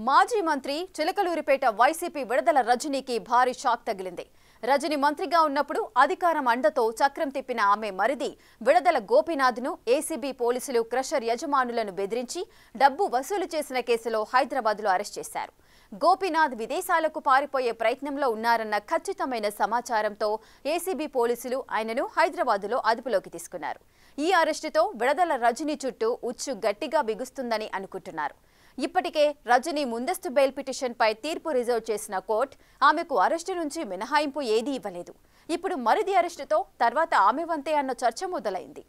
మాజీ మంత్రి చిలకలూరిపేట వైసీపీ విడుదల రజనీకి భారీ షాక్ తగిలింది. రజనీ మంత్రిగా ఉన్నప్పుడు అధికారం అండతో చక్రం తిప్పిన ఆమె మరిది విడుదల గోపీనాథ్ను ఏసీబీ పోలీసులు క్రషర్ యజమానులను బెదిరించి డబ్బు వసూలు చేసిన కేసులో హైదరాబాద్లో అరెస్ట్ చేశారు. గోపీనాథ్ విదేశాలకు పారిపోయే ప్రయత్నంలో ఉన్నారన్న ఖచ్చితమైన సమాచారంతో ఏసీబీ పోలీసులు ఆయనను హైదరాబాద్లో అదుపులోకి తీసుకున్నారు. ఈ అరెస్టుతో విడుదల రజనీ చుట్టూ ఉచ్చు గట్టిగా బిగుస్తుందని అనుకుంటున్నారు. ఇప్పటికే రజనీ ముందస్తు బెయిల్ పిటిషన్పై తీర్పు రిజర్వ్ చేసిన కోర్టు ఆమెకు అరెస్టు నుంచి మినహాయింపు ఏదీ ఇవ్వలేదు. ఇప్పుడు మరిది అరెస్టుతో తర్వాత ఆమె వంతే అన్న చర్చ మొదలైంది.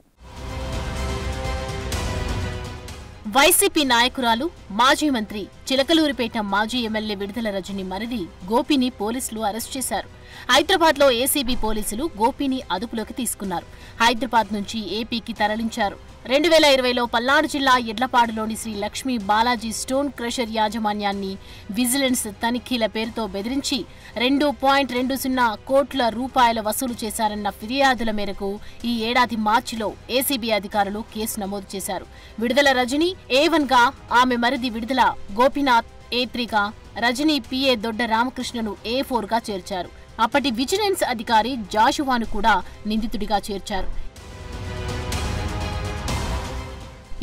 వైసీపీ నాయకురాలు మాజీ మంత్రి చిలకలూరిపేట మాజీ ఎమ్మెల్యే విడుదల రజనీ మరిది గోపిని పోలీసులు అరెస్ట్ చేశారు. హైదరాబాద్లో ఏసీబీ పోలీసులు గోపిని అదుపులోకి తీసుకున్నారు. హైదరాబాద్ నుంచి ఏపీకి తరలించారు. 2020లో పల్నాడు జిల్లా ఎడ్లపాడులోని శ్రీ లక్ష్మీ బాలాజీ స్టోన్ క్రషర్ యాజమాన్యాన్ని విజిలెన్స్ తనిఖీల పేరుతో బెదిరించి 2.20 కోట్ల రూపాయల వసూలు చేశారన్న ఫిర్యాదుల మేరకు ఈ ఏడాది మార్చిలో ఏసీబీ అధికారులు కేసు నమోదు చేశారు. విడుదల రజనీ A1గా, ఆమె మరిది విడుదల గోపీనాథ్ A3గా, రజనీ PA దొడ్డ రామకృష్ణను A4గా చేర్చారు. అప్పటి విజిలెన్స్ అధికారి జాషువాను కూడా నిందితుడిగా చేర్చారు.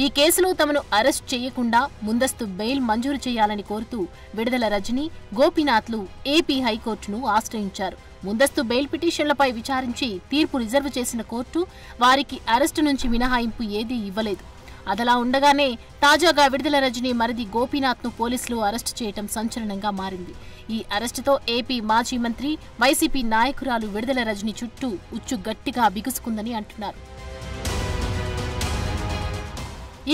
ఈ కేసులో తమను అరెస్ట్ చేయకుండా ముందస్తు బెయిల్ మంజూరు చేయాలని కోరుతూ విడుదల రజనీ, గోపీనాథ్లు ఏపీ హైకోర్టును ఆశ్రయించారు. ముందస్తు బెయిల్ పిటిషన్లపై విచారించి తీర్పు రిజర్వ్ చేసిన కోర్టు వారికి అరెస్టు నుంచి మినహాయింపు ఏదీ ఇవ్వలేదు. అదలా ఉండగానే తాజాగా విడుదల రజనీ మరిది గోపీనాథ్ను పోలీసులు అరెస్టు చేయడం సంచలనంగా మారింది. ఈ అరెస్టుతో ఏపీ మాజీ మంత్రి, వైసీపీ నాయకురాలు విడుదల రజనీ చుట్టూ ఉచ్చు గట్టిగా బిగుసుకుందని అంటున్నారు.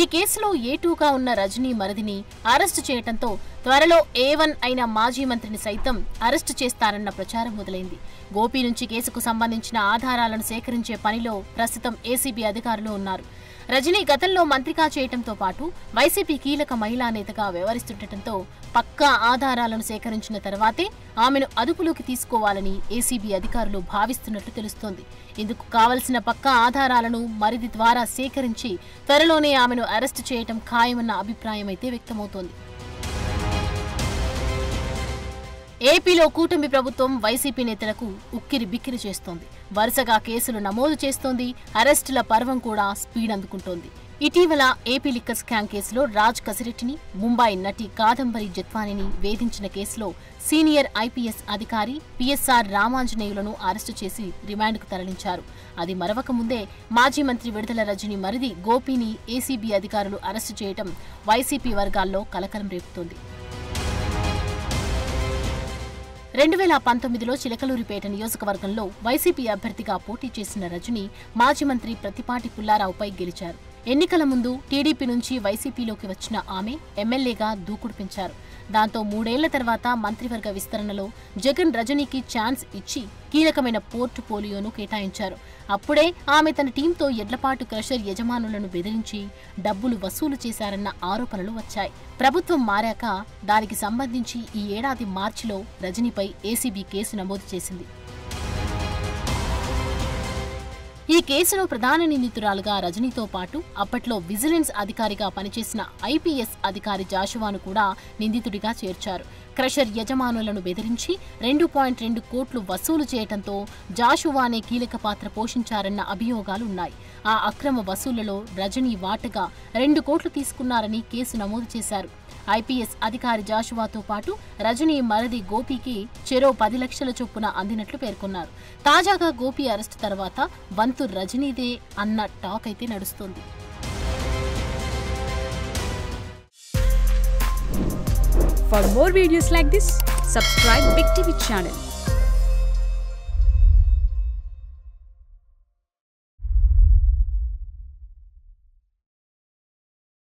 ఈ కేసులో A2గా ఉన్న రజనీ మరిదిని అరెస్టు చేయడంతో త్వరలో A1 అయిన మాజీ మంత్రిని సైతం అరెస్టు చేస్తారన్న ప్రచారం మొదలైంది. గోపి నుంచి కేసుకు సంబంధించిన ఆధారాలను సేకరించే పనిలో ప్రస్తుతం ఏసీబీ అధికారులు ఉన్నారు. రజనీ గతంలో మంత్రిగా చేయడంతో పాటు వైసీపీ కీలక మహిళా నేతగా వ్యవహరిస్తుండటంతో పక్కా ఆధారాలను సేకరించిన తర్వాతే ఆమెను అదుపులోకి తీసుకోవాలని ఏసీబీ అధికారులు భావిస్తున్నట్లు తెలుస్తోంది. ఇందుకు కావలసిన పక్కా ఆధారాలను మరిది ద్వారా సేకరించి త్వరలోనే ఆమెను అరెస్టు చేయడం ఖాయమన్న అభిప్రాయమైతే వ్యక్తమవుతోంది. ఏపీలో కూటమి ప్రభుత్వం వైసీపీ నేతలకు ఉక్కిరి బిక్కిరి చేస్తోంది. వరుసగా కేసులు నమోదు చేస్తోంది. అరెస్టుల పర్వం కూడా స్పీడ్ అందుకుంటోంది. ఇటీవల ఏపీ లిక్కర్ స్కామ్ కేసులో రాజ్ కసిరెడ్డిని, ముంబై నటి కాదంబరి జత్వానిని వేధించిన కేసులో సీనియర్ ఐపీఎస్ అధికారి PSR రామాంజనేయులను అరెస్టు చేసి రిమాండ్కు తరలించారు. అది మరవక ముందే మాజీ మంత్రి విడుదల రజనీ మరిది గోపిని ఏసీబీ అధికారులు అరెస్టు చేయడం వైసీపీ వర్గాల్లో కలకలం రేపుతోంది. 2019లో చిలకలూరిపేట నియోజకవర్గంలో వైసీపీ అభ్యర్థిగా పోటీ చేసిన రజనీ మాజీ మంత్రి ప్రతిపాటి పుల్లారావుపై గెలిచారు. ఎన్నికల ముందు టీడీపీ నుంచి వైసీపీలోకి వచ్చిన ఆమె ఎమ్మెల్యేగా దూకుడు పెంచారు. దాంతో 3 ఏళ్ల తర్వాత మంత్రివర్గ విస్తరణలో జగన్ రజనీకి ఛాన్స్ ఇచ్చి కీలకమైన పోర్టుఫోలియోను కేటాయించారు. అప్పుడే ఆమె తన టీంతో ఎడ్లపాటు క్రషర్ యజమానులను బెదిరించి డబ్బులు వసూలు చేశారన్న ఆరోపణలు వచ్చాయి. ప్రభుత్వం మారాక దానికి సంబంధించి ఈ ఏడాది మార్చిలో రజనీపై ఏసీబీ కేసు నమోదు చేసింది. ఈ కేసులో ప్రధాన నిందితురాలుగా రజనీతో పాటు అప్పట్లో విజిలెన్స్ అధికారిగా పనిచేసిన ఐపీఎస్ అధికారి జాషువాను కూడా నిందితుడిగా చేర్చారు. క్రషర్ యజమానులను బెదిరించి 2.2 కోట్లు వసూలు చేయడంతో జాషువానే కీలక పాత్ర పోషించారన్న అభియోగాలున్నాయి. ఆ అక్రమ వసూళ్లలో రజనీ వాటగా 2 కోట్లు తీసుకున్నారని కేసు నమోదు చేశారు. ఐపీఎస్ అధికారి జాషువాతో పాటు రజనీ మరిది గోపికి చెరో 10 లక్షల చొప్పున అందినట్లు పేర్కొన్నారు. తాజాగా గోపి అరెస్టు తర్వాత వంతు రజనీదే అన్న టాక్ అయితే నడుస్తోంది. For more videos like this, subscribe Big TV channel.